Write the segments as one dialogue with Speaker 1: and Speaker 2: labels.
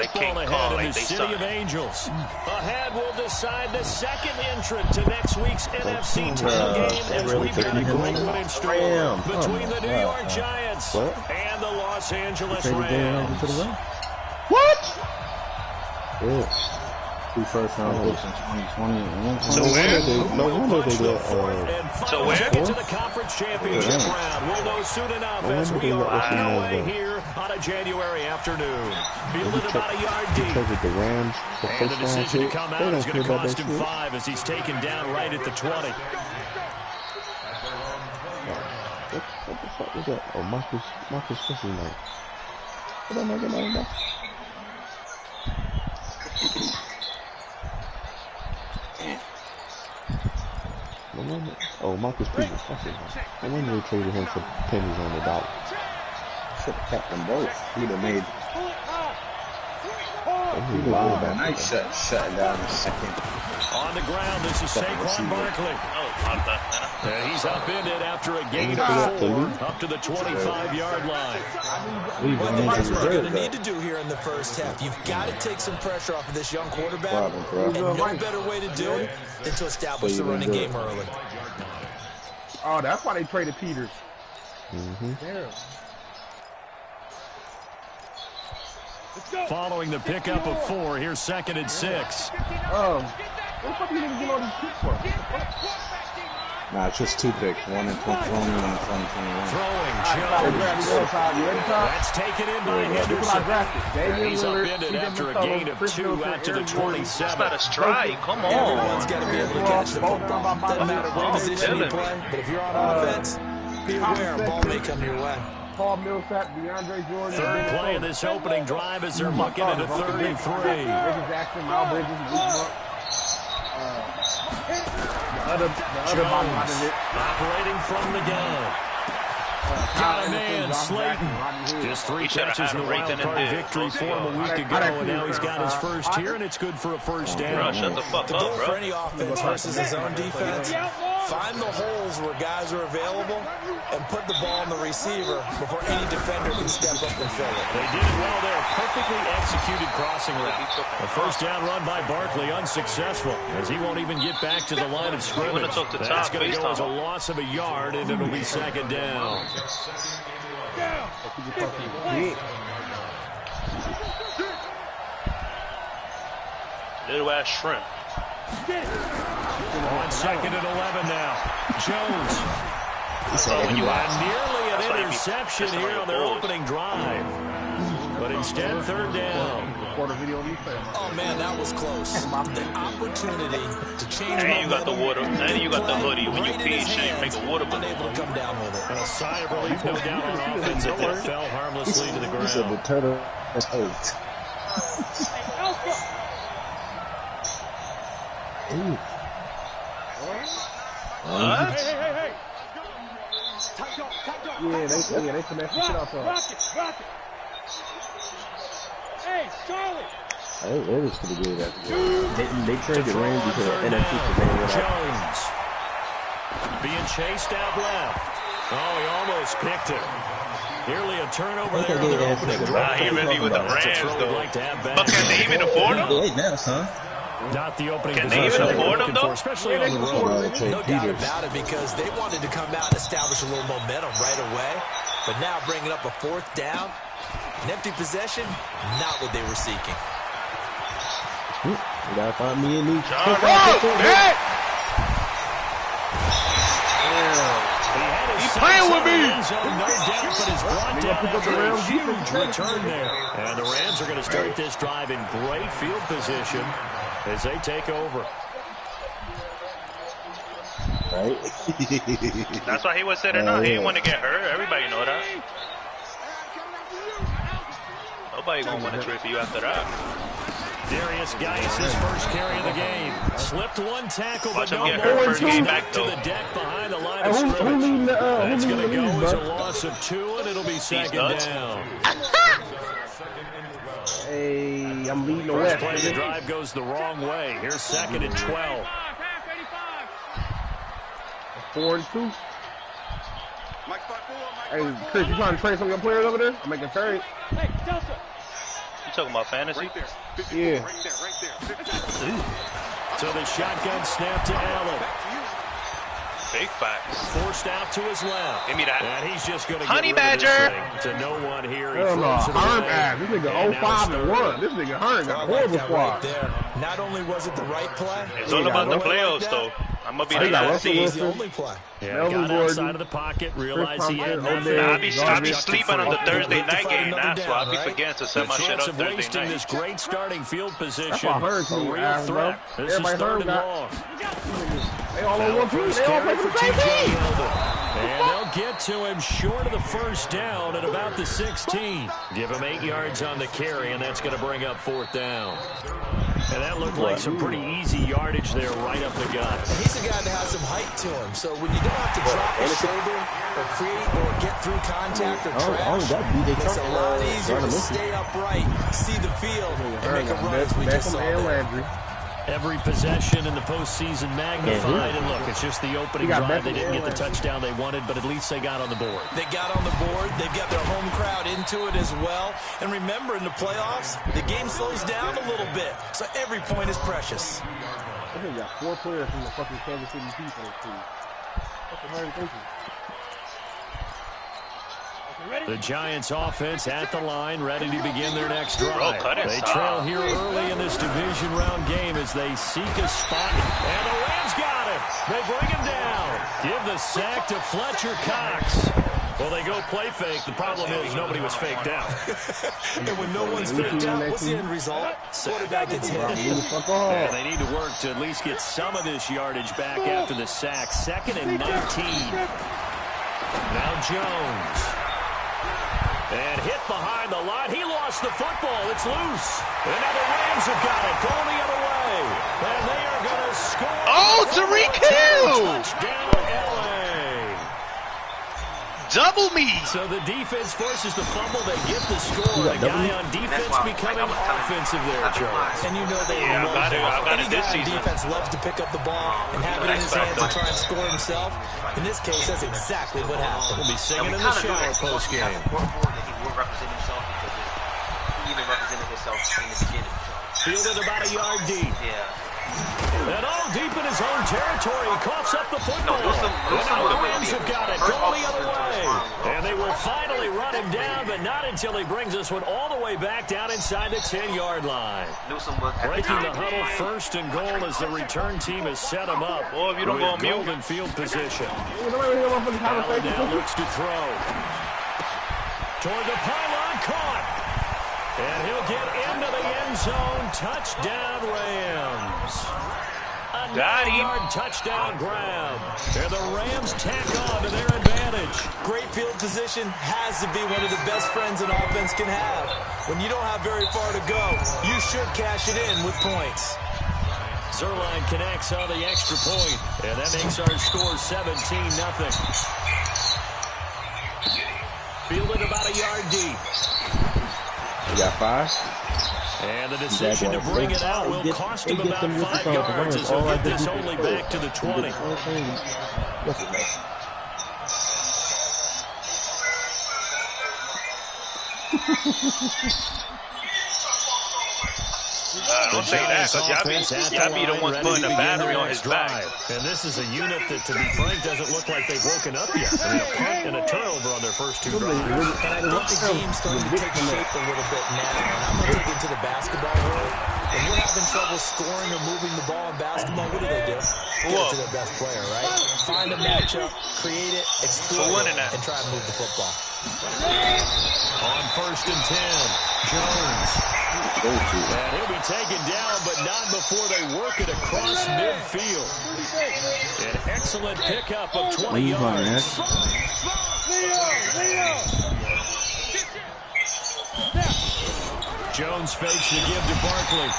Speaker 1: like King Kong, like they saw it.
Speaker 2: Angels. Ahead will decide the second entrant to next week's NFC title game as we've got a great one in store between the New York Giants and the Los Angeles Rams.
Speaker 3: What?
Speaker 4: Yeah. 2 first-round picks in 2020.
Speaker 1: So where?
Speaker 4: No wonder they got.
Speaker 1: So where?
Speaker 2: Into the conference championship round. We'll know soon enough as we are on our way here on a January afternoon. Fielded about a yard deep.
Speaker 4: Because of the Rams,
Speaker 2: and the decision to come out is going to cost him 5 as he's taken down right at the 20.
Speaker 4: What the fuck was that? Oh, Marcus Pussy Knight. What am I getting about? Oh, Marcus Peters. That's it. I wonder they traded him for pennies on the dollar.
Speaker 3: Should have kept them both. He'd have made. Wow, nice shutting down the second.
Speaker 2: On the ground, this is Saquon Barkley. And he's upended after a gain of 4 up to the 25-yard line.
Speaker 5: Well, that's what you're going to need to do here in the first half. You've got to take some pressure off of this young quarterback. And no better way to do it than to establish the running game early.
Speaker 6: Oh, that's why they traded Peters.
Speaker 2: Following the pickup of 4, here's 2nd and 6.
Speaker 6: What the fuck are you going to get all these picks for?
Speaker 4: Nah, it's just 2 picks. One in 2020 and 1 in 2021.
Speaker 2: Throwing Jones. That's taken in by Henderson. He's upended after a gain of 2 out to the 27.
Speaker 1: That's not a strike. Come on.
Speaker 5: Everyone's got to be able to catch the football. Doesn't matter what position you play, but if you're on offense, be aware a ball may come your way.
Speaker 6: Paul Millsap, DeAndre Jordan.
Speaker 2: Third play of this opening drive as they're looking at a 3rd and 3.
Speaker 6: Reggie Jackson, Mal Bridges, the other
Speaker 2: Jones operating from the gun. Got a man, Slayton. Just 3 catches in a wild card victory for him a week ago, and now he's got his first here, and it's good for a first down.
Speaker 1: Bro, shut the fuck up, bro.
Speaker 5: For any offense versus his own defense, find the holes where guys are available and put the ball on the receiver before any defender can step up and fill it.
Speaker 2: They did it well there. Perfectly executed crossing route. A first down run by Barkley unsuccessful as he won't even get back to the line of scrimmage. That's going to go as a loss of a yard, and it'll be 2nd down.
Speaker 1: Little ass shrimp.
Speaker 2: On 2nd and 11 now. Jones.
Speaker 1: When you
Speaker 2: nearly an interception here on their opening drive. But instead, 3rd down.
Speaker 5: Oh, man, that was close. The opportunity to change
Speaker 1: and you got the water. And you got the hoodie. When you pee, you make a water bottle.
Speaker 5: Unable to come down with it.
Speaker 2: And a sigh of relief, no doubt, on offense that they fell harmlessly to the ground.
Speaker 4: He said the turtle has hurt.
Speaker 1: What?
Speaker 6: Hey. Yeah, they finessed the shit off of us. Hey, Charlie!
Speaker 4: It was pretty good after that. They traded Ramsey to the NFC for
Speaker 2: Jones. Being chased out left. Oh, he almost picked it. Nearly a turnover there on their opening drive.
Speaker 1: He really with the Rams, though. But can they even afford him?
Speaker 2: Not the opening
Speaker 1: Can they even afford him, though?
Speaker 2: Especially on the road.
Speaker 5: No doubt about it, because they wanted to come out and establish a little momentum right away. But now bringing up a 4th down, an empty possession, not what they were seeking.
Speaker 4: You gotta find me a new.
Speaker 2: He's playing with me. No doubt, but is brought down after a huge return there. And the Rams are going to start this drive in great field position as they take over.
Speaker 4: Right?
Speaker 1: That's why he was sitting out. He didn't want to get hurt. Everybody know that. Nobody gonna want to trade for you after that.
Speaker 2: Darius Geis, his first carry of the game. Slipped 1 tackle, but no
Speaker 1: get
Speaker 2: more.
Speaker 1: hurt first game back,
Speaker 2: to the deck behind the line of scrimmage. That's going to go as a loss of 2, and it'll be 2nd down.
Speaker 6: Hey, I'm leading the
Speaker 2: First
Speaker 6: West.
Speaker 2: play of the drive goes the wrong way. Here's 2nd and 12.
Speaker 6: 4 and 2. Hey, Chris, you trying to trade some of your players over there? I'm making trade.
Speaker 1: You talking about fantasy?
Speaker 6: Yeah.
Speaker 2: So the shotgun snap to Allen.
Speaker 1: Big facts.
Speaker 2: Forced out to his left.
Speaker 1: Give me that.
Speaker 2: And he's just going to
Speaker 1: Honey
Speaker 2: get rid
Speaker 1: Badger.
Speaker 2: of this thing to no one here. He
Speaker 6: Hell no.
Speaker 2: throws it
Speaker 6: Hearn
Speaker 2: away.
Speaker 6: ass. This nigga 05-1. This nigga Hearn got a horrible squad.
Speaker 5: Right, not only was it the right play,
Speaker 1: It's all about the playoffs, though. I'm going to be the last
Speaker 5: it
Speaker 1: seed.
Speaker 5: was the only play.
Speaker 2: Yeah, got outside of the pocket, realized he had nothing.
Speaker 1: I be sleeping on the Thursday night game. That's why I be forgetting to set my shit up
Speaker 2: of
Speaker 1: Thursday
Speaker 2: wasting
Speaker 1: night.
Speaker 2: this great starting field position.
Speaker 6: why Hearn
Speaker 2: A
Speaker 6: too,
Speaker 2: real
Speaker 6: ass, bro.
Speaker 2: threat. This is
Speaker 6: Everybody
Speaker 2: third and
Speaker 6: Hearn
Speaker 2: long.
Speaker 6: They all on
Speaker 2: Now
Speaker 6: one team.
Speaker 2: first
Speaker 6: They all play
Speaker 2: carry
Speaker 6: for
Speaker 2: for
Speaker 6: the same
Speaker 2: T.J.
Speaker 6: team.
Speaker 2: Yeldon. And they'll get to him short of the first down at about the 16. Give him 8 yards on the carry, and that's going to bring up 4th down. And that looked like some pretty easy yardage there right up the gut.
Speaker 5: And he's a guy that has some height to him, so when you don't have to drop a shoulder or create or get through contact or trash, it's a lot easier to stay upright, see the field, and make a run as we just saw there.
Speaker 2: Every possession in the postseason magnified, and look, it's just the opening drive. They didn't get the touchdown they wanted, but at least they got on the board.
Speaker 5: They got on the board. They've got their home crowd into it as well. And remember, in the playoffs, the game slows down a little bit, so every point is precious.
Speaker 6: I think got 4 players from the fucking Kansas City Chiefs on this team. Fucking Hearn thinking.
Speaker 2: The Giants offense at the line, ready to begin their next drive. They
Speaker 1: stop.
Speaker 2: trail here early in this division round game as they seek a spot. And the Rams got him. They bring him down. Give the sack to Fletcher Cox. Well, they go play fake. The problem is nobody was faked out.
Speaker 5: And when no one's faked out, what's the end result? Quarterback gets hit.
Speaker 2: And they need to work to at least get some of this yardage back after the sack. 2nd and 19. Now Jones. And hit behind the line. He lost the football. It's loose. And now the Rams have got it. Going the other way. And they are going to score.
Speaker 1: Oh, Tyreek Hill!
Speaker 2: Touchdown, L.A.
Speaker 1: Double me!
Speaker 2: So the defense forces the fumble. They get the score. The guy on defense becoming offensive there, Charles.
Speaker 5: And you know they
Speaker 1: Yeah, I got it
Speaker 5: any
Speaker 1: this
Speaker 5: guy on
Speaker 1: season.
Speaker 5: defense loves to pick up the ball and have it in his hands and try and score himself. In this case, that's exactly what happened.
Speaker 2: We'll be singing in the shower post-game.
Speaker 7: Represent himself because he even represented himself in the beginning.
Speaker 2: Fielded about a yard deep.
Speaker 7: Yeah.
Speaker 2: And all deep in his own territory. He coughs up the football. And now the Rams have got it. Going the other way. And they will finally run him down, but not until he brings this one all the way back down inside the 10-yard line. Breaking the huddle, 1st and goal as the return team has set him up
Speaker 1: Boy, if you don't go on
Speaker 2: with
Speaker 1: mute.
Speaker 2: golden field position. Allen now looks to throw. Toward the pylon, caught. And he'll get into the end zone. Touchdown, Rams. A 9-yard touchdown grab. And the Rams tack on to their advantage.
Speaker 5: Great field position has to be one of the best friends an offense can have. When you don't have very far to go, you should cash it in with points.
Speaker 2: Zerline connects on the extra point. And that makes our score 17-0. Fielded about a yard deep.
Speaker 4: You got 5?
Speaker 2: And the decision to bring it out will cost him about 5 yards as he'll get this only back to the 20.
Speaker 1: Don't say that, because y'all be the ones putting the battery on his back.
Speaker 2: And this is a unit that, to be frank, doesn't look like they've woken up yet. I mean, a punt and a turnover on their first 2 drives.
Speaker 5: And I think the game's starting to take shape a little bit now. And I'm going to dig into the basketball world. When you're having trouble scoring or moving the ball in basketball, what do? Get it to their best player, right? Find a matchup, create it, exploit it, and try and move the football.
Speaker 2: On 1st and 10, Jones. And he'll be taken down, but not before they work it across midfield. An excellent pickup of 20 yards. Jones fakes the give to Barkley.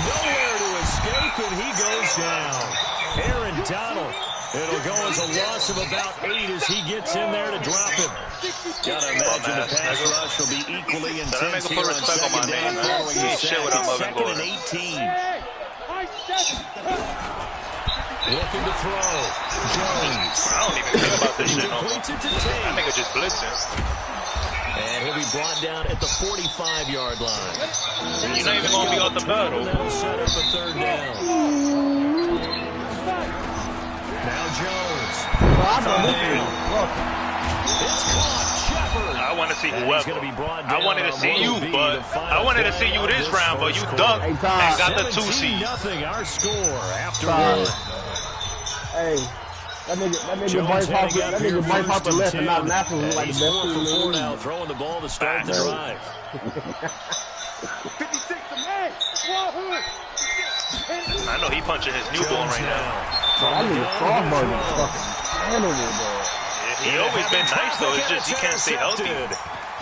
Speaker 2: Nowhere to escape, and he goes down. Aaron Donald. It'll go as a loss of about 8 as he gets in there to drop him. Gotta imagine the pass rush will be equally intense here on 2nd down following the sack. It's 2nd and 18. Looking to throw. Jones.
Speaker 1: I don't even think about this shit no more.
Speaker 2: Completes it to Tate.
Speaker 1: That nigga just blitzing.
Speaker 2: And he'll be brought down at the 45-yard line.
Speaker 1: You're not even going to be off the pedal.
Speaker 2: That'll set up a third down. Now Jones. It's caught. Shepard.
Speaker 1: I want to see whoever. I wanted to see you, but I wanted to see you this round, but you dunked and got the 2 seed.
Speaker 2: Nothing. Our score after one.
Speaker 6: Hey, that nigga Bryce Harper left and not National was like the best team in the league.
Speaker 2: Now throwing the ball to start the drive.
Speaker 6: 56 to man.
Speaker 1: I know he punching his newborn right now.
Speaker 6: That nigga Frogburger is fucking animal, bro.
Speaker 1: He always been nice though. It's just he can't stay healthy.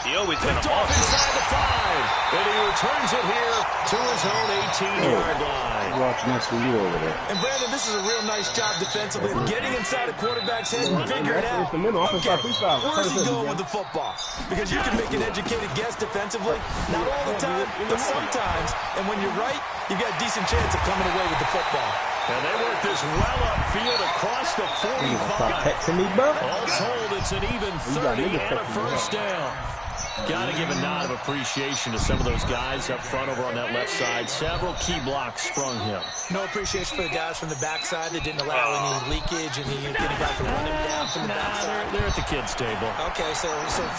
Speaker 1: He always been a monster.
Speaker 2: Inside the 5, and he returns it here to his own 18-yard line.
Speaker 3: Watching that for you over there.
Speaker 5: And Brandon, this is a real nice job defensively of getting inside a quarterback's head and figuring out,
Speaker 6: the middle,
Speaker 5: okay, where's he going with the football? Because you can make an educated guess defensively, not all the time, but sometimes. And when you're right, you've got a decent chance of coming away with the football.
Speaker 2: And they work this well upfield across the 45.
Speaker 3: Texting me, bro.
Speaker 2: All told, it's an even 30 and a first down. Got to give a nod of appreciation to some of those guys up front over on that left side. Several key blocks sprung him.
Speaker 5: No appreciation for the guys from the backside that didn't allow any leakage and anybody to run him down from the backside.
Speaker 2: They're at the kids' table.
Speaker 5: Okay, so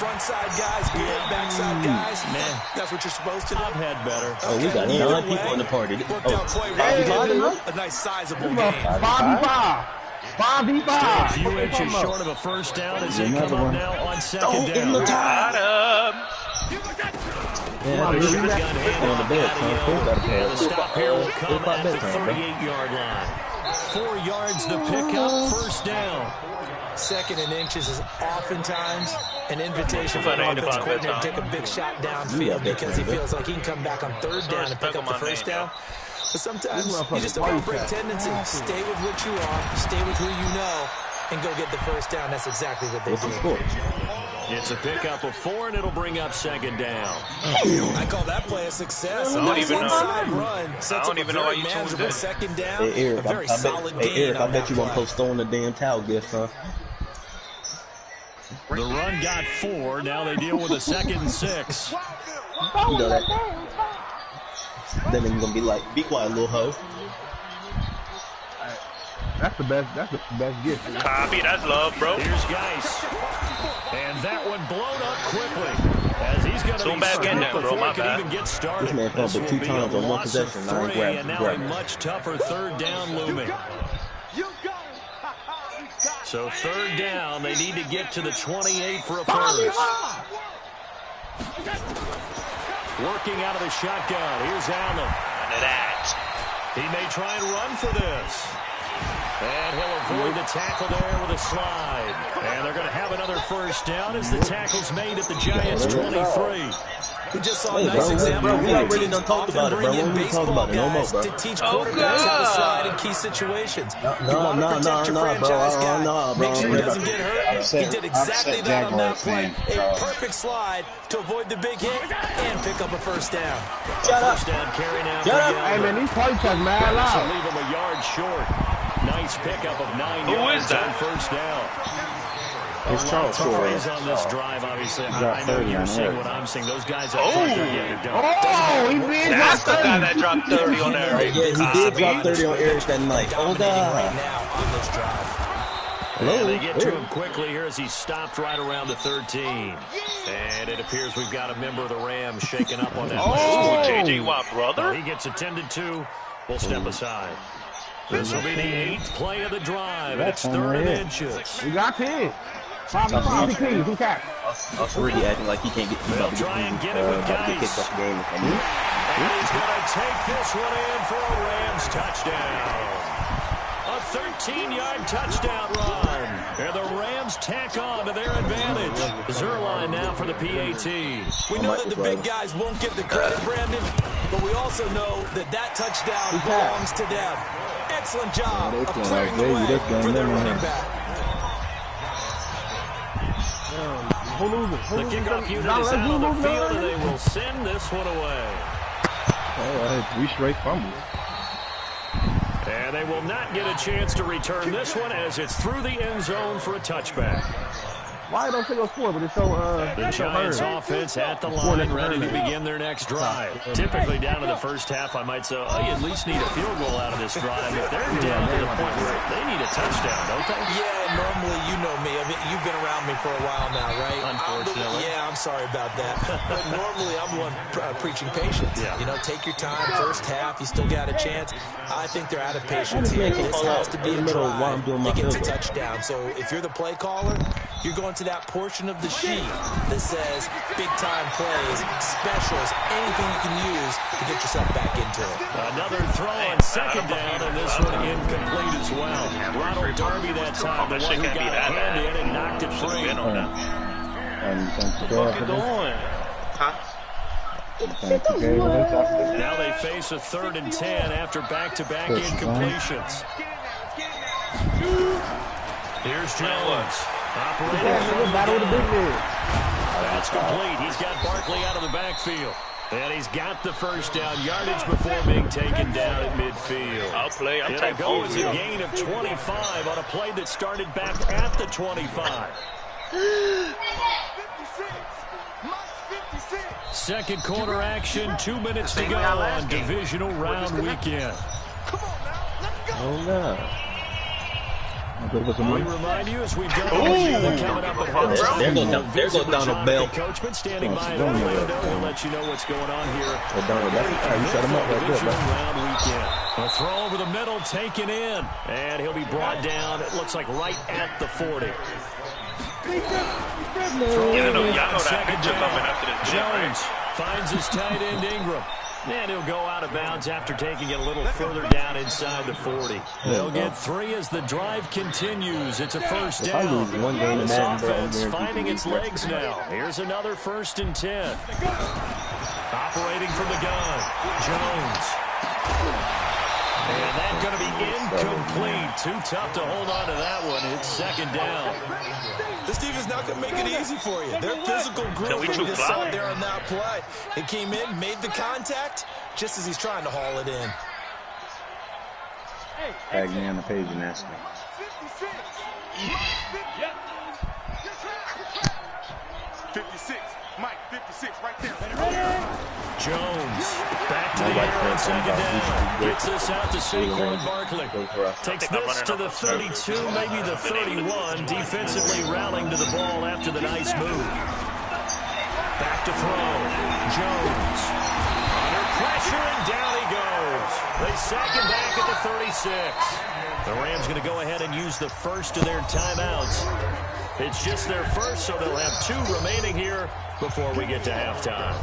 Speaker 5: front side guys, good, backside guys. Man, that's what you're supposed to do.
Speaker 2: I've had better.
Speaker 3: Oh, we got 9 people in the party.
Speaker 5: Worked out quite well. A nice sizable game.
Speaker 6: 5v5. 5v5.
Speaker 2: Still a few inches short of a first down as they come up now on second down.
Speaker 3: The
Speaker 1: Got him.
Speaker 3: Yeah,
Speaker 2: The
Speaker 3: on the bed,
Speaker 2: the stop here will come at the 38-yard line. 4 yards the pickup, first down.
Speaker 5: Second and inches is oftentimes an invitation for an offense coordinator to take a big shot downfield because he feels like he can come back on third down and pick up the first down. But sometimes you just don't break tendency. Stay with what you are, stay with who you know, and go get the first down. That's exactly what they do.
Speaker 2: It's a pickup of 4, and it'll bring up second down.
Speaker 5: I call that play a success. A nice inside run. Sets up a very manageable second down.
Speaker 3: Hey, Eric,
Speaker 5: a very solid gain.
Speaker 3: I bet you won't post throwing the damn towel gift, huh?
Speaker 2: The run got 4. Now they deal with a 2nd and 6.
Speaker 3: You know that. Then he's gonna be like, be quiet, little hoe.
Speaker 6: That's the best gift.
Speaker 1: Copy, that's love, bro.
Speaker 2: Here's Geis. And that one blown up quickly. As he's going to be
Speaker 1: back in there, bro. My bad.
Speaker 2: even get started.
Speaker 3: This man fumbled 2 times on 1 possession. Now he
Speaker 2: and now a much tougher third down looming. So third down, they need to get to the 28 for a first. Working out of the shotgun. Here's Allen.
Speaker 1: None of that.
Speaker 2: He may try and run for this. And he'll avoid the tackle there with a slide. And they're going to have another first down as the tackle's made at the Giants' 23.
Speaker 5: We just saw a nice example of what teams often bring in baseball guys to teach quarterbacks how to slide in key situations. You want to protect your franchise guy. Make sure he doesn't get hurt. He did exactly that on that play. A perfect slide to avoid the big hit and pick up a first down.
Speaker 2: First down carry now.
Speaker 6: Hey, man, these play checks mad loud.
Speaker 2: So leave him a yard short. Nice pickup of 9 yards on first down.
Speaker 3: It's Charles
Speaker 2: Torres on this drive, obviously. I know you're seeing what I'm seeing. Those guys up front, they're getting it done.
Speaker 6: Oh, he did
Speaker 1: That's the guy that dropped 30 on Eric.
Speaker 3: Yeah, he did drop 30 on Eric that night. Oh, God.
Speaker 5: Right now on this drive.
Speaker 2: Hello. They get to him quickly here as he stopped right around the 13. And it appears we've got a member of the Rams shaking up on that.
Speaker 1: Oh, J.J. Watt, brother.
Speaker 2: He gets attended to. We'll step aside. This will be the 8th play of the drive, and it's 3rd and inches.
Speaker 6: We got 10. 5 keys. Who catch?
Speaker 3: Us really acting like he can't get
Speaker 2: They'll try and get it with Geis. And he's going to take this one in for a Rams touchdown. A 13-yard touchdown run. And the Rams tack on to their advantage. Zerline now for the PAT.
Speaker 5: We know that the big guys won't get the credit, Brandon, but we also know that that touchdown belongs to them. Excellent job of clearing the way for their running back.
Speaker 2: The kickoff unit is out on the field, and they will send this one away.
Speaker 6: We straight fumbles.
Speaker 2: And they will not get a chance to return this one as it's through the end zone for a touchback.
Speaker 6: Why don't they go score? But it's so
Speaker 2: the Giants offense at the line, ready to begin their next drive. Typically down to the first half, I might say, oh, you at least need a field goal out of this drive. But they're down to the point where they need a touchdown, don't they?
Speaker 5: Yeah, normally, you know me. I mean, you've been around me for a while now, right?
Speaker 2: Unfortunately.
Speaker 5: Yeah, I'm sorry about that. But normally, I'm the one preaching patience. Yeah. You know, take your time. First half, you still got a chance. I think they're out of patience here. This has to be a drive to get to touchdown. So if you're the play caller, you're going to that portion of the sheet that says big-time plays, specials, anything you can use to get yourself back into it.
Speaker 2: Another throw on second down, and this one incomplete as well. Ronald Darby that time, the one who got a hand in and knocked it free.
Speaker 1: What you doing?
Speaker 2: Now they face a 3rd and 10 after back-to-back incompletions. Here's Jones. That's complete. He's got Barkley out of the backfield. And he's got the first down yardage before being taken down at midfield.
Speaker 1: I'll play.
Speaker 2: It'll go as a gain of 25 on a play that started back at the 25. Second quarter action, 2 minutes to go on divisional round weekend.
Speaker 4: Oh, no.
Speaker 2: We remind you as we go coming up at
Speaker 3: there goes Donald Bell.
Speaker 2: Coachman standing by the window. We'll let you know what's going on here.
Speaker 4: You shut him up right there,
Speaker 2: round weekend. A throw over the middle, taken in, and he'll be brought down. It looks like right at the 40.
Speaker 1: Y'all know that picture coming after this.
Speaker 2: Jones finds his tight end Ingram. And he'll go out of bounds after taking it a little further down inside the 40. They'll get 3 as the drive continues. It's a first down. This offense finding its legs now. Here's another 1st and 10. Operating from the gun, Jones. And that's going to be incomplete. Too tough to hold on to that one. It's 2nd down.
Speaker 5: This team is not going to make it easy for you. Their physical group, we just saw there on that play. It came in, made the contact, just as he's trying to haul it in.
Speaker 4: Tag me on the page and ask me.
Speaker 8: 56, Mike, 56, right there.
Speaker 2: Jones, back to the air on 2nd down. Gets this out to Saquon Barkley. Takes this to the 32, maybe the 31. Defensively rallying to the ball after the nice move. Back to throw. Jones. Under pressure, and down he goes. They sack him back at the 36. The Rams going to go ahead and use the first of their timeouts. It's just their first, so they'll have 2 remaining here before we get to halftime.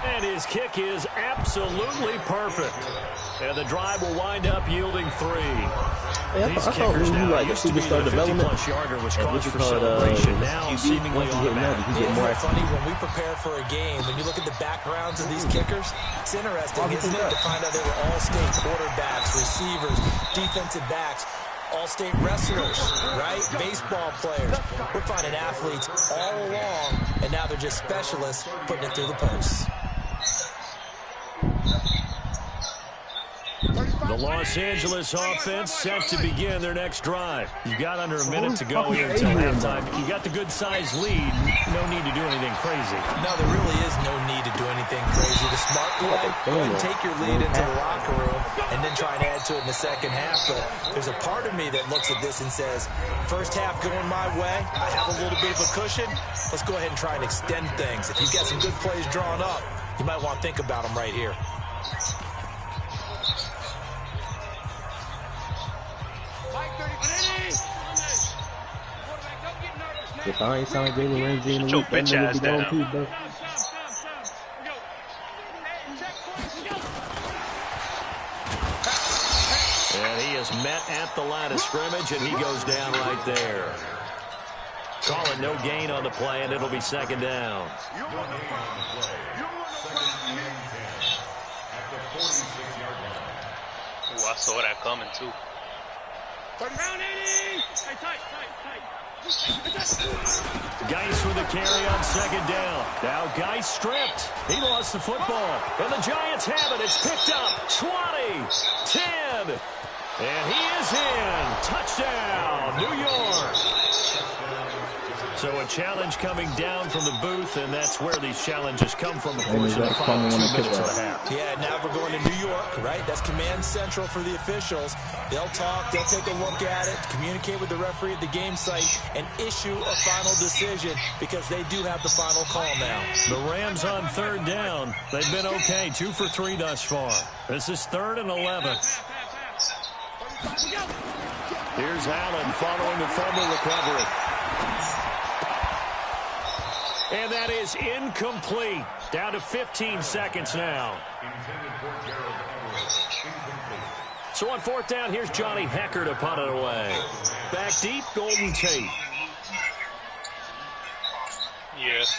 Speaker 2: And his kick is absolutely perfect. And the drive will wind up yielding 3. These kickers now used to be the 50-plus yarder, which calls for celebration. Now seemingly automatic.
Speaker 5: Isn't it funny when we prepare for a game, when you look at the backgrounds of these kickers, it's interesting, isn't it, to find out they were all-state quarterbacks, receivers, defensive backs, all-state wrestlers, right? Baseball players. We're finding athletes all along, and now they're just specialists putting it through the posts.
Speaker 2: The Los Angeles offense set to begin their next drive. You've got under a minute to go here until halftime. You got the good-sized lead. No need to do anything crazy.
Speaker 5: No, there really is no need to do anything crazy. The smart play, go ahead and take your lead into the locker room and then try and add to it in the second half. But there's a part of me that looks at this and says, first half going my way, I have a little bit of a cushion. Let's go ahead and try and extend things. If you've got some good plays drawn up, you might want to think about them right here.
Speaker 4: If I ain't signed Jalen Ramsey in the week,
Speaker 1: bitch ass down.
Speaker 4: Too, bro.
Speaker 2: And he is met at the line of scrimmage, and he goes down right there. Call it no gain on the play, and it'll be 2nd down.
Speaker 1: Ooh, I saw that coming, too.
Speaker 2: Geis with with a carry on second down. Now Geis stripped. He lost the football. And the Giants have it. It's picked up. 20, 10. And he is in. Touchdown, New York. So a challenge coming down from the booth, and that's where these challenges come from, of course, in the final 2 minutes of the half.
Speaker 5: Yeah, now we're going to New York, right? That's command central for the officials. They'll talk, they'll take a look at it, communicate with the referee at the game site, and issue a final decision because they do have the final call now.
Speaker 2: The Rams on third down. They've been okay, 2 for 3 thus far. This is 3rd and 11. Here's Allen following the fumble recovery. And that is incomplete. Down to 15 seconds now. So on 4th down, here's Johnny Hekker to punt it away. Back deep, Golden Tate.
Speaker 1: Yes.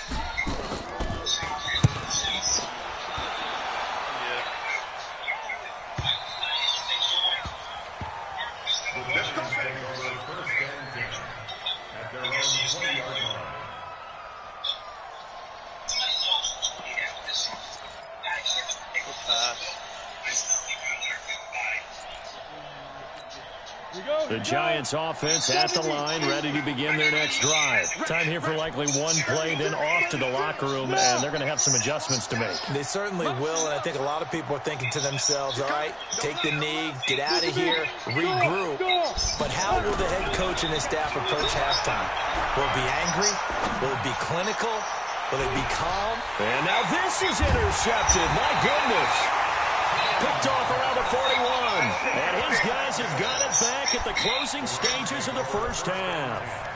Speaker 2: The Giants offense at the line, ready to begin their next drive. Time here for likely one play, then off to the locker room, and they're going to have some adjustments to make.
Speaker 5: They certainly will, and I think a lot of people are thinking to themselves, all right, take the knee, get out of here, regroup. But how will the head coach and his staff approach halftime? Will it be angry? Will it be clinical? Will it be calm?
Speaker 2: And now this is intercepted. My goodness. Picked off around the 41. And his guys have got it back at the closing stages of the first half.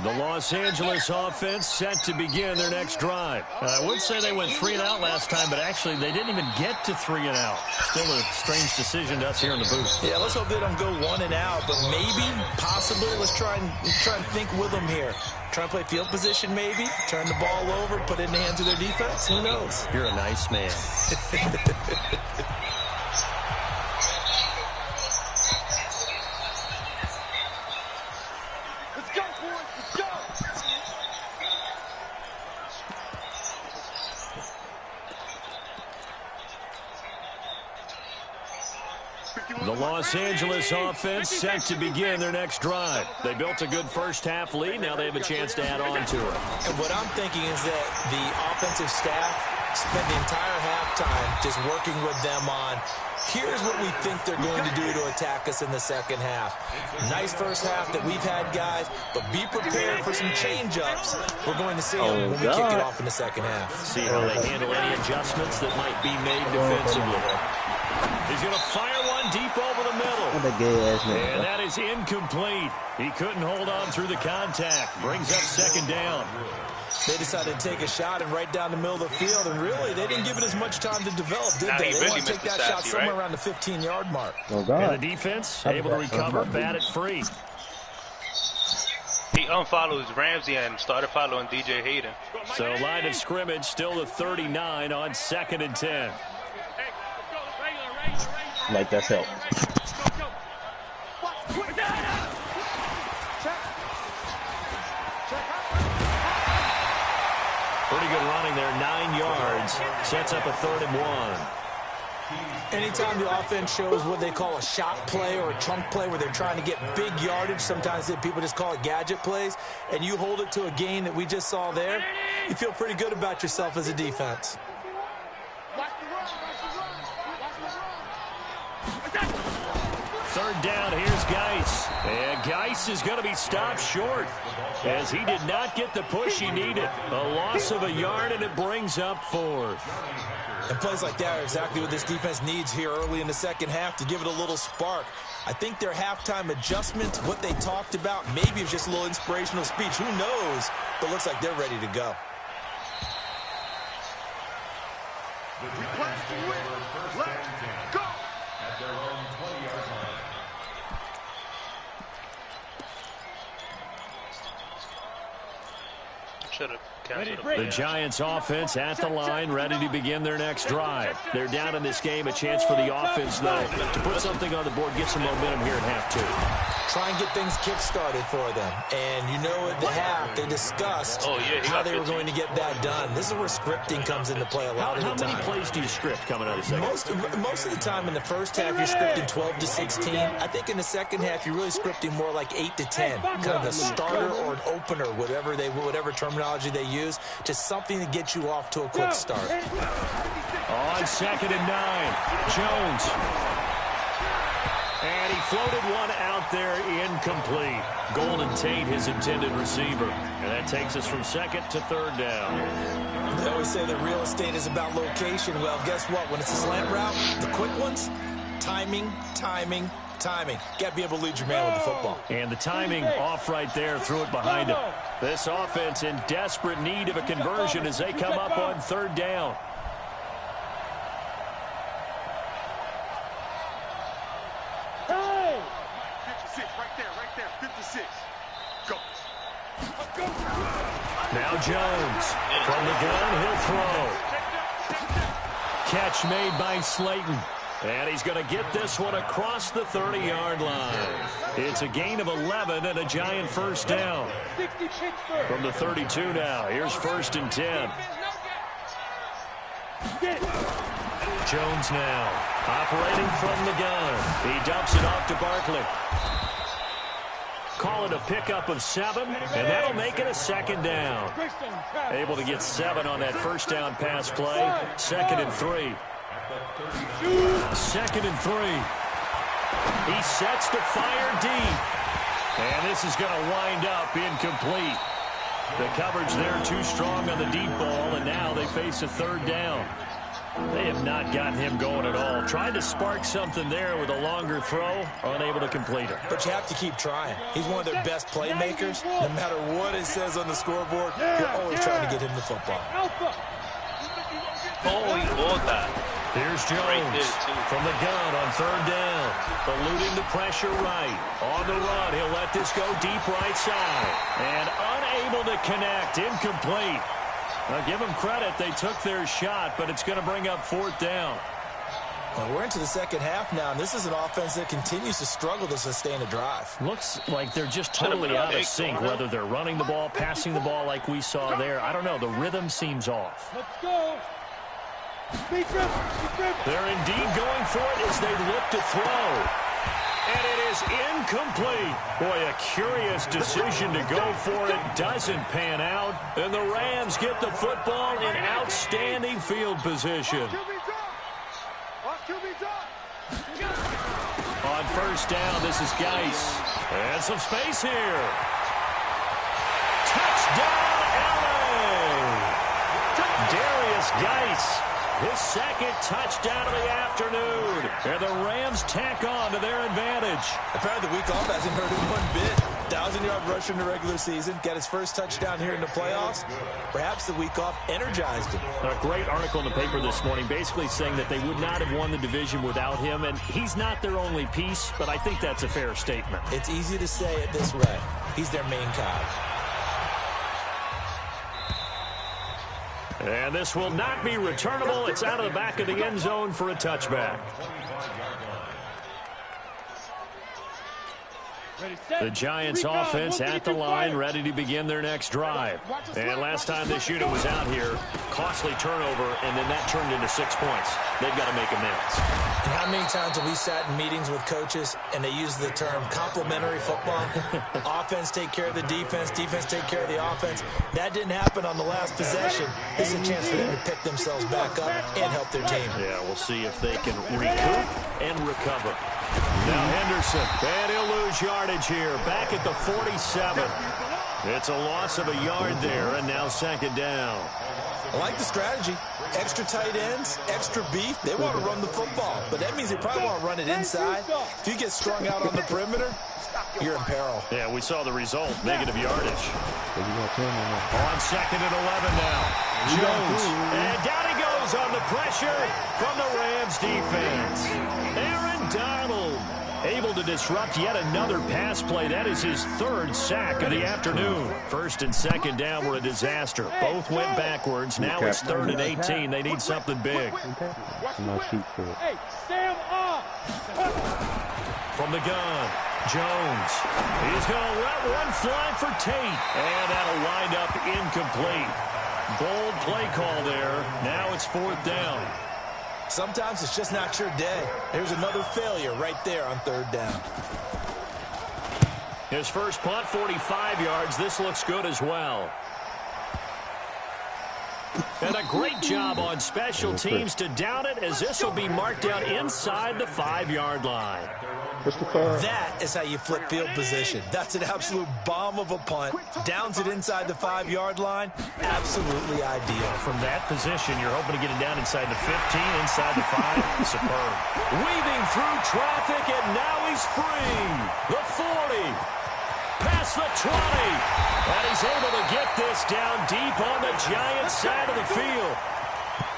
Speaker 2: The Los Angeles offense set to begin their next drive. I would say they went 3 and out last time, but actually they didn't even get to 3 and out. Still a strange decision to us here in the booth.
Speaker 5: Yeah, let's hope they don't go 1 and out, but maybe, possibly, let's try and think with them here. Try and play field position maybe, turn the ball over, put it in the hands of their defense. Who knows?
Speaker 2: You're a nice man. The Los Angeles offense set to begin their next drive. They built a good first-half lead. Now they have a chance to add on to it.
Speaker 5: And what I'm thinking is that the offensive staff spent the entire halftime just working with them on, here's what we think they're going to do to attack us in the second half. Nice first half that we've had, guys, but be prepared for some change-ups. We're going to see them when we kick it off in the second half.
Speaker 2: See how they handle any adjustments that might be made defensively. He's going to fire one deep over the middle. And that is incomplete. He couldn't hold on through the contact. Brings up second down.
Speaker 5: They decided to take a shot and right down the middle of the field, and really, they didn't give it as much time to develop, did they? They want to take that shot somewhere around the 15-yard mark.
Speaker 2: And the defense able to recover, bat it free.
Speaker 1: He unfollows Ramsey and started following DJ Hayden.
Speaker 2: So line of scrimmage still the 39 on 2nd and 10.
Speaker 3: Like that's help.
Speaker 2: Pretty good running there, 9 yards. Sets up a 3rd and 1.
Speaker 5: Anytime the offense shows what they call a shot play or a chunk play where they're trying to get big yardage, sometimes people just call it gadget plays, and you hold it to a gain that we just saw there, you feel pretty good about yourself as a defense.
Speaker 2: Third down, here's Geis. And Geis is going to be stopped short as he did not get the push he needed. A loss of a yard, and it brings up 4th.
Speaker 5: And plays like that are exactly what this defense needs here early in the second half to give it a little spark. I think their halftime adjustments, what they talked about, maybe it's just a little inspirational speech. Who knows? But looks like they're ready to go.
Speaker 1: Should have
Speaker 2: The Giants offense at the line, ready to begin their next drive. They're down in this game. A chance for the offense, though, to put something on the board, get some momentum here at half two.
Speaker 5: Try and get things kick-started for them. And you know at the half, they discussed how they were going to get that done. This is where scripting comes into play a lot of the time.
Speaker 2: How many plays do you script coming out of the second?
Speaker 5: Most of the time in the first half, you're scripting 12 to 16. I think in the second half, you're really scripting more like 8 to 10. Kind of a starter or an opener, whatever terminology they use, just something to get you off to a quick start.
Speaker 2: On 2nd and 9, Jones. And he floated one out there, incomplete. Golden Tate, his intended receiver. And that takes us from 2nd to 3rd down.
Speaker 5: They always say that real estate is about location. Well, guess what? When it's a slant route, the quick ones, timing. Got to be able to lead your man with the football.
Speaker 2: And the timing off right there, threw it behind him. This offense in desperate need of a conversion as they come up on 3rd down. Now Jones from the gun, he'll throw. Catch made by Slayton. And he's going to get this one across the 30-yard line. It's a gain of 11 and a Giant first down. From the 32 now, here's 1st and 10. Jones now, operating from the gun. He dumps it off to Barkley. Call it a pickup of 7, and that'll make it a 2nd down. Able to get 7 on that first down pass play. 2nd and 3. 2nd and 3. He sets to fire deep. And this is going to wind up incomplete. The coverage there too strong on the deep ball, and now they face a 3rd down. They have not gotten him going at all. Tried to spark something there with a longer throw, unable to complete it.
Speaker 5: But you have to keep trying. He's one of their best playmakers. No matter what it says on the scoreboard, you're always trying to get him the football.
Speaker 1: Oh, he bought that.
Speaker 2: Here's Jones from the gun on 3rd down. Eluding the pressure right. On the run, he'll let this go deep right side. And unable to connect. Incomplete. Now, give them credit. They took their shot, but it's going to bring up 4th down.
Speaker 5: Well, we're into the second half now, and this is an offense that continues to struggle to sustain a drive.
Speaker 2: Looks like they're just totally out of sync, whether they're running the ball, passing the ball like we saw there. I don't know. The rhythm seems off.
Speaker 6: Let's go.
Speaker 2: They're indeed going for it as they look to throw. And it is incomplete. Boy, a curious decision to go for it. Doesn't pan out. And the Rams get the football in outstanding field position. On 1st down, this is Geis. And some space here. Touchdown, LA! Darius Geis. His 2nd touchdown of the afternoon. And the Rams tack on to their advantage.
Speaker 5: Apparently the week off hasn't hurt him one bit. 1,000-yard rusher in the regular season. Got his first touchdown here in the playoffs. Perhaps the week off energized him.
Speaker 2: A great article in the paper this morning basically saying that they would not have won the division without him. And he's not their only piece, but I think that's a fair statement.
Speaker 5: It's easy to say it this way. He's their main guy.
Speaker 2: And this will not be returnable. It's out of the back of the end zone for a touchback. The Giants offense at the line, ready to begin their next drive. And last time this unit was out here, costly turnover, and then that turned into 6 points. They've got to make amends.
Speaker 5: And how many times have we sat in meetings with coaches and they use the term complementary football? Offense take care of the defense, defense take care of the offense. That didn't happen on the last possession. This is a chance for them to pick themselves back up and help their team.
Speaker 2: Yeah, we'll see if they can recoup and recover. Now Henderson, and he'll lose yardage here, back at the 47. It's a loss of a yard there, and now 2nd down.
Speaker 5: I like the strategy. Extra tight ends, extra beef. They want to run the football, but that means they probably want to run it inside. If you get strung out on the perimeter, you're in peril.
Speaker 2: Yeah, we saw the result, negative yardage. On 2nd and 11 now. Jones, and down he goes on the pressure from the Rams defense. Aaron Donald, able to disrupt yet another pass play. That is his third sack of the afternoon. First and second down were a disaster. Both went backwards. Now it's 3rd and 18. They need something big.
Speaker 6: Hey, stand up!
Speaker 2: From the gun, Jones. He's going to let one fly for Tate. And that'll wind up incomplete. Bold play call there. Now it's 4th down.
Speaker 5: Sometimes it's just not your day. There's another failure right there on 3rd down.
Speaker 2: His first punt, 45 yards. This looks good as well. And a great job on special teams to down it, as this will be marked out inside the 5-yard line.
Speaker 5: That is how you flip field position. That's an absolute bomb of a punt. Downs it inside the 5-yard line. Absolutely ideal.
Speaker 2: From that position, you're hoping to get it down inside the 15, inside the 5. Superb. Weaving through traffic, and now he's free. The 40. Past the 20. And he's able to get this down deep on the Giants side of the field.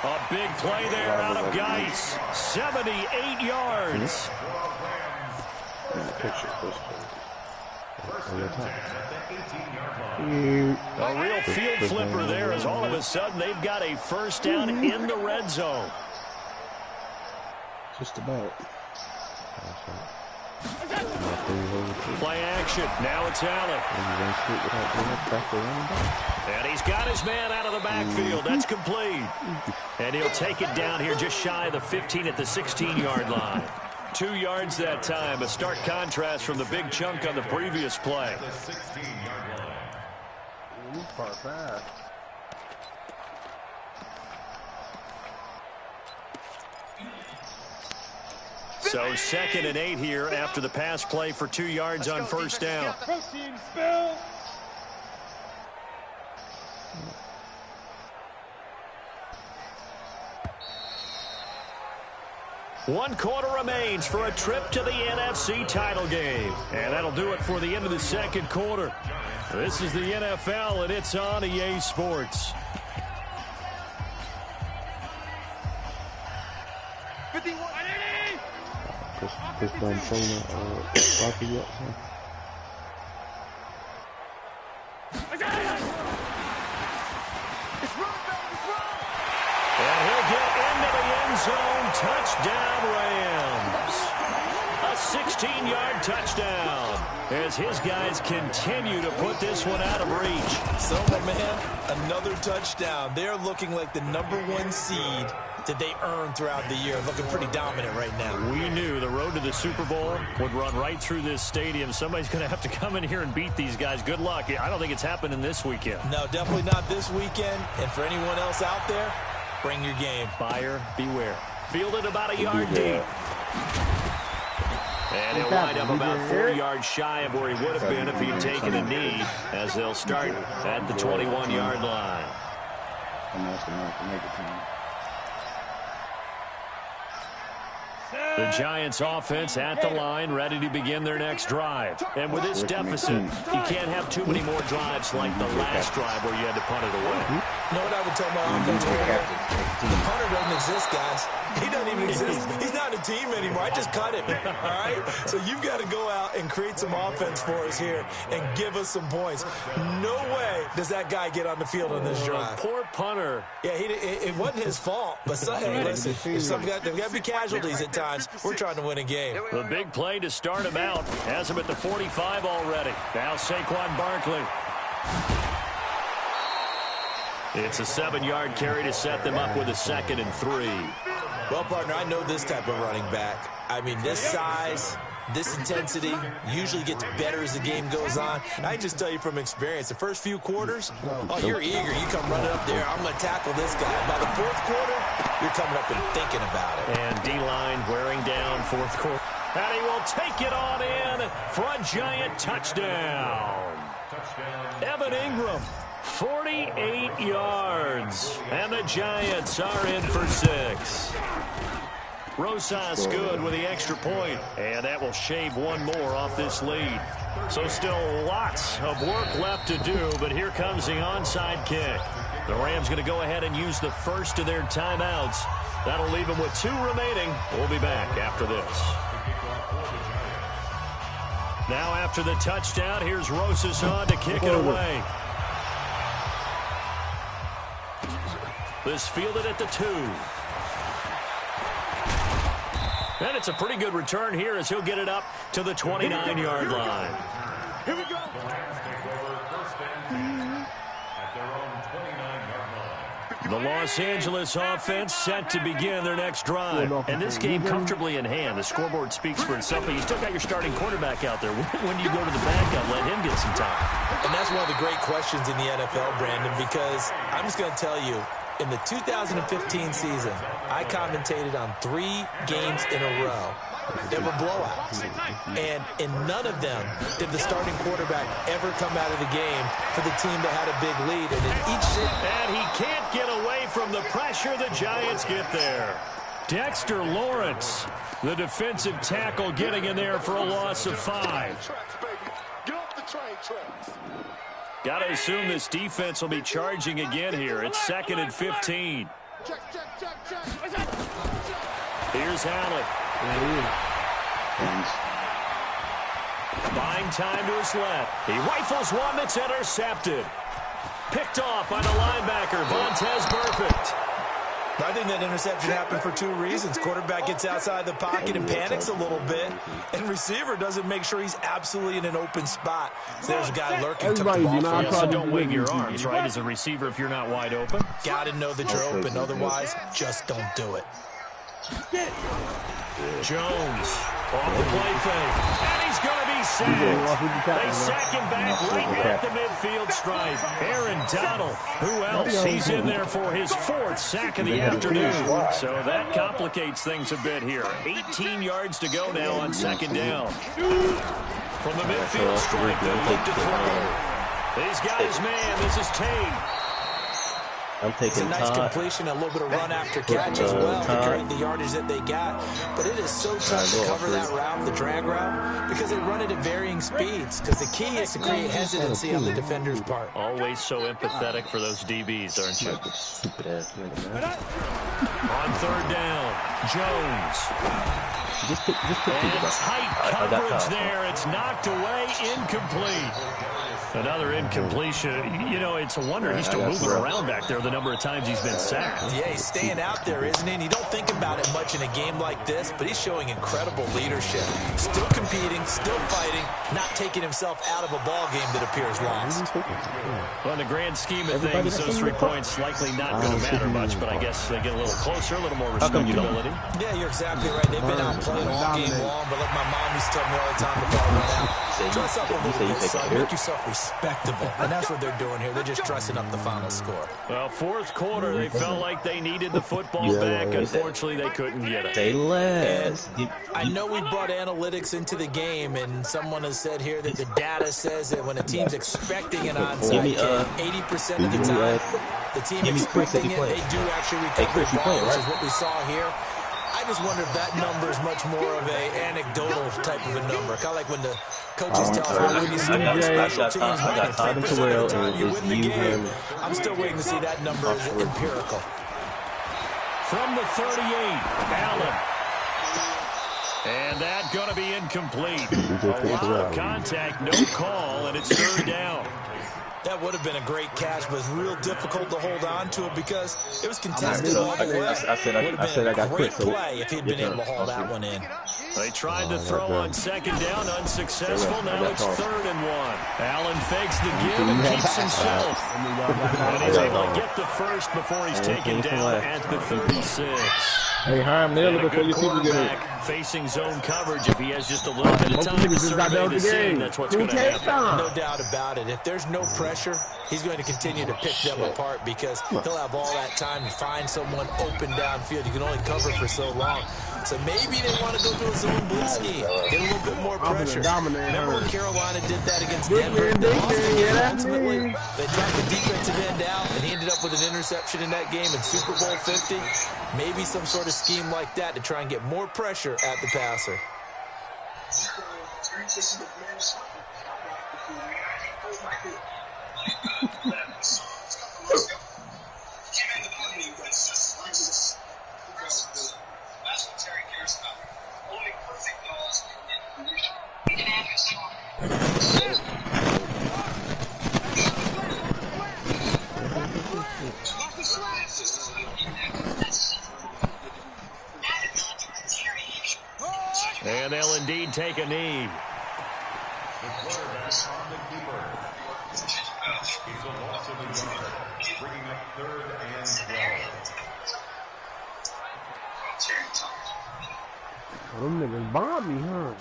Speaker 2: A big play there out of Geis. 78 yards. A real field flipper there, as all of a sudden they've got a first down in the red zone.
Speaker 4: Just about.
Speaker 2: Play action. Now it's Allen. And he's got his man out of the backfield. That's complete. And he'll take it down here just shy of the 15 at the 16-yard line. 2 yards that time. A stark contrast from the big chunk on the previous play. So 2nd and 8 here after the pass play for 2 yards on first down. One quarter remains for a trip to the NFC title game. And that'll do it for the end of the second quarter. This is the NFL, and it's on EA Sports.
Speaker 8: 51.
Speaker 4: This done training Rocky yet,
Speaker 2: And he'll get into the end zone. Touchdown, Rams. A 16-yard touchdown as his guys continue to put this one out of reach.
Speaker 5: So, my man, another touchdown. They're looking like the #1 seed that they earned throughout the year. Looking pretty dominant right now.
Speaker 2: We knew the road to the Super Bowl would run right through this stadium. Somebody's going to have to come in here and beat these guys. Good luck. I don't think it's happening this weekend.
Speaker 5: No, definitely not this weekend. And for anyone else out there, bring your game.
Speaker 2: Buyer beware. Fielded about a yard deep. And he'll wind up about 4 yards shy of where he would have been if he'd taken a knee, as they'll start at the 21-yard line. The Giants offense at the line, ready to begin their next drive. And with this deficit, you can't have too many more drives like the last drive where you had to punt it away.
Speaker 5: You know what I would tell my offense? The punter doesn't exist, guys. He doesn't even exist. He's not a team anymore. I just cut him. All right? So you've got to go out and create some offense for us here and give us some points. No way does that guy get on the field on this drive.
Speaker 2: Poor punter.
Speaker 5: Yeah, it wasn't his fault. But hey, listen, there's got to be casualties at times. We're trying to win a game.
Speaker 2: The big play to start him out. Has him at the 45 already. Now Saquon Barkley. It's a 7-yard carry to set them up with a 2nd and 3.
Speaker 5: Well, partner, I know this type of running back. I mean, this size, this intensity usually gets better as the game goes on. And I just tell you from experience, the first few quarters, oh, you're eager. You come running up there, I'm going to tackle this guy. By the fourth quarter, you're coming up and thinking about it.
Speaker 2: And D-line wearing down fourth quarter. And he will take it on in for a Giant touchdown. Evan Ingram, 48 yards. And the Giants are in for 6. Rosas good with the extra point, and that will shave one more off this lead. So still lots of work left to do, but here comes the onside kick. The Rams going to go ahead and use the first of their timeouts. That'll leave them with 2 remaining. We'll be back after this. Now after the touchdown, here's Rosas on to kick it away. This fielded at the 2. And it's a pretty good return here as he'll get it up to the 29-yard line.
Speaker 8: Here we go.
Speaker 2: The Los Angeles offense set to begin their next drive. And this game comfortably in hand. The scoreboard speaks for itself, but you still got your starting quarterback out there. When do you go to the backup? Let him get some time.
Speaker 5: And that's one of the great questions in the NFL, Brandon, because I'm just going to tell you, in the 2015 season, I commentated on 3 games in a row that were blowouts. And in none of them did the starting quarterback ever come out of the game for the team that had a big lead. And in each
Speaker 2: and he can't get away from the pressure. The Giants get there. Dexter Lawrence, the defensive tackle, getting in there for a loss of 5.
Speaker 8: Get off the train tracks.
Speaker 2: Got to assume this defense will be charging again here. It's 2nd and 15. Here's Allen. Buying time to his left. He rifles one that's intercepted. Picked off by the linebacker, Vontaze Burfict.
Speaker 5: I think that interception happened for 2 reasons. Quarterback gets outside the pocket and panics a little bit, and receiver doesn't make sure he's absolutely in an open spot. So there's a guy lurking, took the ball for you.
Speaker 2: So don't wing your arms, right, as a receiver if you're not wide open.
Speaker 5: Got to know that you're open. Otherwise, just don't do it.
Speaker 2: Jones off the play fake, and he's going to be sacked. They sack him back right at the midfield stripe. Aaron Donald, who else? He's in there for his 4th sack of the afternoon. So that complicates things a bit here. 18 yards to go now on 2nd down. From the midfield stripe, they look to throw. He's got his man. This is Tate.
Speaker 3: I'm taking
Speaker 5: it's a nice completion, a little bit of run after catch as well to create the yardage that they got. But it is so tough to cover that route, the drag route, because they run it at varying speeds. Because the key is to create hesitancy on the defender's part.
Speaker 2: Always so empathetic for those DBs, aren't you?
Speaker 3: Stupid ass man.
Speaker 2: On 3rd down, Jones. And tight coverage there. It's knocked away, incomplete. Another incompletion. You know, it's a wonder he's still moving around back there the number of times he's been sacked.
Speaker 5: Yeah, he's staying out there, isn't he? And you don't think about it much in a game like this, but he's showing incredible leadership. Still competing, still fighting, not taking himself out of a ball game that appears lost.
Speaker 2: Well, in the grand scheme of things, those 3 points likely not going to matter much, but I guess they get a little closer, a little more respectability.
Speaker 5: Yeah, you're exactly right. They've been outplayed all game long, but like my mom used to tell me all the time before I went out, dress up a little bit, son. Make yourself respectable. And that's what they're doing here. They're just dressing up the final score.
Speaker 2: Well, 4th quarter, they felt like they needed the football back. Unfortunately, they couldn't get it.
Speaker 3: Say less.
Speaker 5: I know we brought analytics into the game, and someone has said here that the data says that when a team's expecting an onside kick, 80% of the time, the team expecting it, they do actually recover the ball, which is what we saw here. I just wonder if that number is much more of a anecdotal type of a number. Kind of like when the coaches tell us when you see on special teams, 93% of the time you win the game. I'm still waiting to see that number as empirical.
Speaker 2: From the 38, Allen. And that's going to be incomplete. A lot of contact, no call, and it's 3rd down.
Speaker 5: That would have been a great catch, but it's real difficult to hold on to it because it was contested all the way.
Speaker 3: I said I got
Speaker 5: great play if he'd been able to haul that one in.
Speaker 2: They tried to throw on 2nd down, unsuccessful. Now it's 3rd and 1. Allen fakes the give and keeps himself. And he's able to get the first before he's taken down at the 36.
Speaker 6: Hey, Herm, nail it before you people get it.
Speaker 2: Facing zone coverage, if he has just a little bit of time to survey the scene, that's what's going to happen.
Speaker 5: No doubt about it. If there's no pressure, he's going to continue to pick them apart because he'll have all that time to find someone open downfield. You can only cover for so long. So maybe they want to go to a zone blitz scheme, get a little bit more pressure. Remember when Carolina did that against Denver? They lost the game ultimately. They dropped the defensive end out, and he ended up with an interception in that game in Super Bowl 50. Maybe some sort of scheme like that to try and get more pressure at the passer.
Speaker 9: That's what Terry cares about. Only perfect balls in position. He can have his
Speaker 2: And they'll indeed take a knee.
Speaker 9: The quarterback on the keeper. He's a loss of a yard, bringing up 3rd and 12.
Speaker 6: Them niggas bombed me, huh?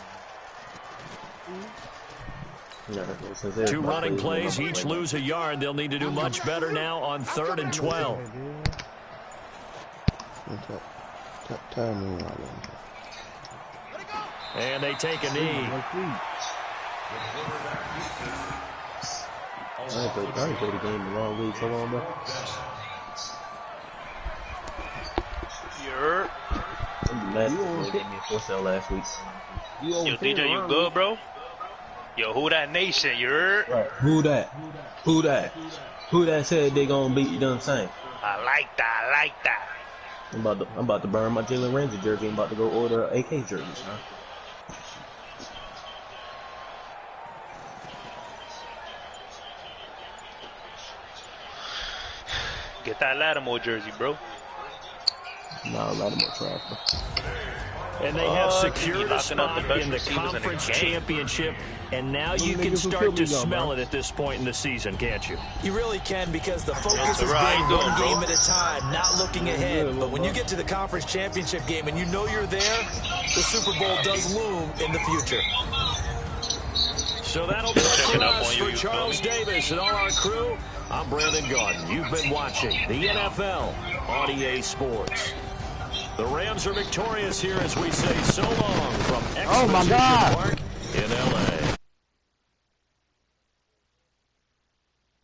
Speaker 2: Two running plays, each lose a yard. They'll need to do much better now on 3rd and 12. And they take a knee.
Speaker 3: I ain't played the game in the wrong league so long, bro.
Speaker 1: You're.
Speaker 3: I'm mad they gave me a 4-sale last week.
Speaker 1: Yo, DJ, you good, bro? Yo, who that nation? You're.
Speaker 3: Right. Who that? Who that? Who that said they gonna beat you? Done same.
Speaker 1: I like that. I like that.
Speaker 3: I'm about to burn my Jalen Ramsey jersey. I'm about to go order AK jerseys, huh?
Speaker 1: Get that Lattimore jersey, bro.
Speaker 3: No, Lattimore trash, bro.
Speaker 2: And they have secured a spot in the conference championship, and now you can start to smell it at this point in the season, can't you?
Speaker 5: You really can, because the focus is being one game at a time, not looking ahead. But when you get to the conference championship game and you know you're there, the Super Bowl does loom in the future.
Speaker 2: So that'll do it for us. For Charles Davis and all our crew, I'm Brandon Gaudin. You've been watching the NFL on EA Sports. The Rams are victorious here as we say so long from Exposition Park in L.A.